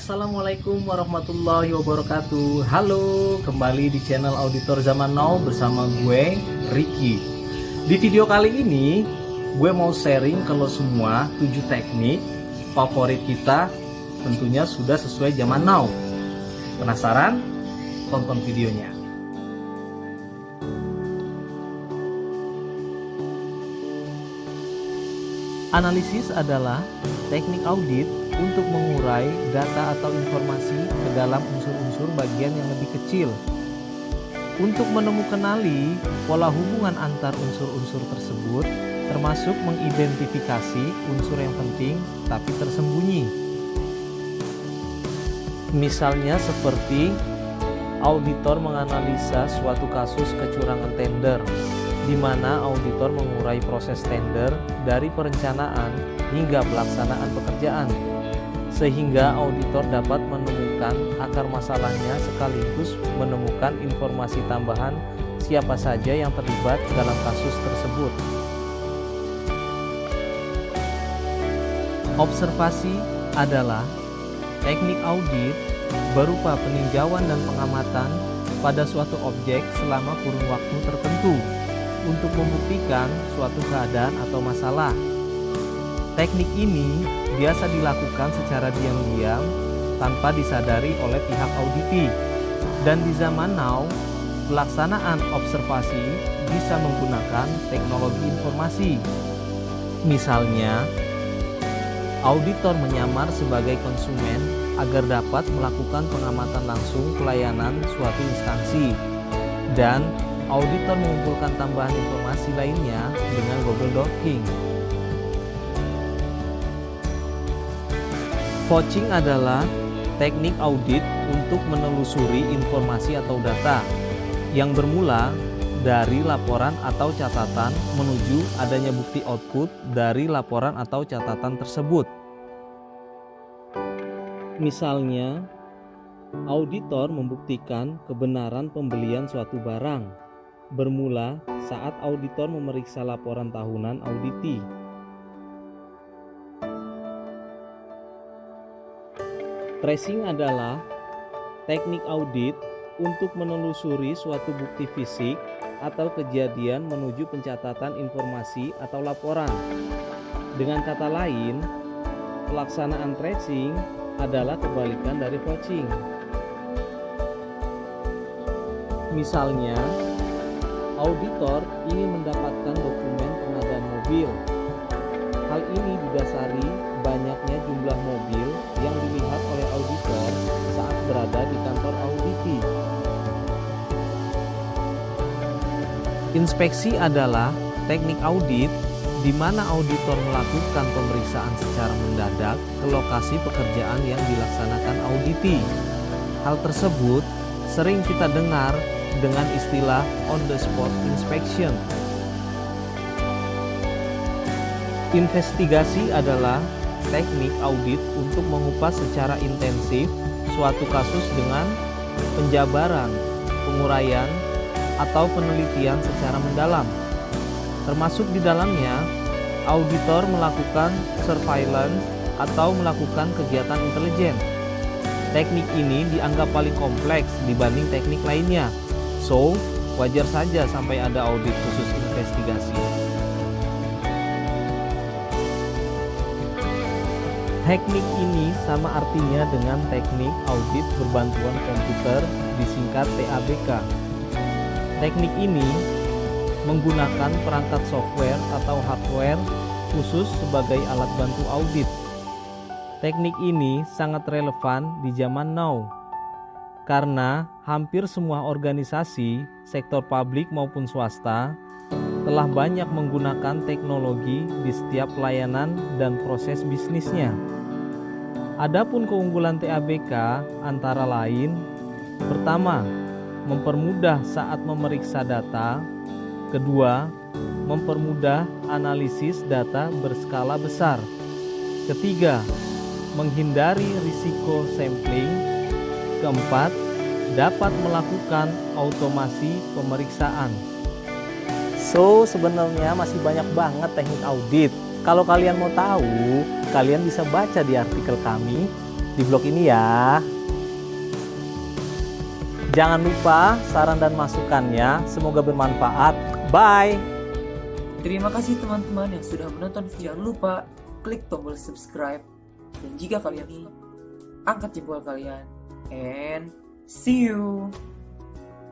Assalamualaikum warahmatullahi wabarakatuh. Halo, kembali di channel Auditor Zaman Now bersama gue, Ricky. Di video kali ini, gue mau sharing kalau semua 7 teknik favorit kita tentunya sudah sesuai zaman now. Penasaran? Tonton videonya. Analisis adalah teknik audit untuk mengurai data atau informasi ke dalam unsur-unsur bagian yang lebih kecil. Untuk menemukanali pola hubungan antar unsur-unsur tersebut, termasuk mengidentifikasi unsur yang penting tapi tersembunyi. Misalnya seperti auditor menganalisa suatu kasus kecurangan tender, di mana auditor mengurai proses tender dari perencanaan hingga pelaksanaan pekerjaan, sehingga auditor dapat menemukan akar masalahnya sekaligus menemukan informasi tambahan siapa saja yang terlibat dalam kasus tersebut. Observasi adalah teknik audit berupa peninjauan dan pengamatan pada suatu objek selama kurun waktu tertentu untuk membuktikan suatu keadaan atau masalah. Teknik ini biasa dilakukan secara diam-diam tanpa disadari oleh pihak auditi. Dan di zaman now, pelaksanaan observasi bisa menggunakan teknologi informasi. Misalnya, auditor menyamar sebagai konsumen agar dapat melakukan pengamatan langsung pelayanan suatu instansi. Dan auditor mengumpulkan tambahan informasi lainnya dengan Google Docking. Vouching adalah teknik audit untuk menelusuri informasi atau data yang bermula dari laporan atau catatan menuju adanya bukti output dari laporan atau catatan tersebut. Misalnya, auditor membuktikan kebenaran pembelian suatu barang bermula saat auditor memeriksa laporan tahunan auditi. Tracing adalah teknik audit untuk menelusuri suatu bukti fisik atau kejadian menuju pencatatan informasi atau laporan. Dengan kata lain, pelaksanaan tracing adalah kebalikan dari vouching. Misalnya, auditor ingin mendapatkan dokumen pengadaan mobil. Hal ini didasari banyaknya jumlah mobil yang dilihat oleh auditor saat berada di kantor auditi. Inspeksi adalah teknik audit di mana auditor melakukan pemeriksaan secara mendadak ke lokasi pekerjaan yang dilaksanakan auditi. Hal tersebut sering kita dengar dengan istilah on the spot inspection. Investigasi adalah teknik audit untuk mengupas secara intensif suatu kasus dengan penjabaran, penguraian, atau penelitian secara mendalam. Termasuk di dalamnya, auditor melakukan surveillance atau melakukan kegiatan intelijen. Teknik ini dianggap paling kompleks dibanding teknik lainnya. So, wajar saja sampai ada audit khusus investigasi. Teknik ini sama artinya dengan teknik audit berbantuan komputer, disingkat TABK. Teknik ini menggunakan perangkat software atau hardware khusus sebagai alat bantu audit. Teknik ini sangat relevan di zaman now, karena hampir semua organisasi, sektor publik maupun swasta, telah banyak menggunakan teknologi di setiap pelayanan dan proses bisnisnya. Adapun keunggulan TABK antara lain, pertama, mempermudah saat memeriksa data. Kedua, mempermudah analisis data berskala besar. Ketiga, menghindari risiko sampling. Keempat, dapat melakukan automasi pemeriksaan. So, sebenarnya masih banyak banget teknik audit. Kalau kalian mau tahu, kalian bisa baca di artikel kami di vlog ini ya. Jangan lupa saran dan masukannya, semoga bermanfaat. Bye! Terima kasih teman-teman yang sudah menonton. Jangan lupa klik tombol subscribe. Dan jika kalian suka, angkat jempol kalian. And see you!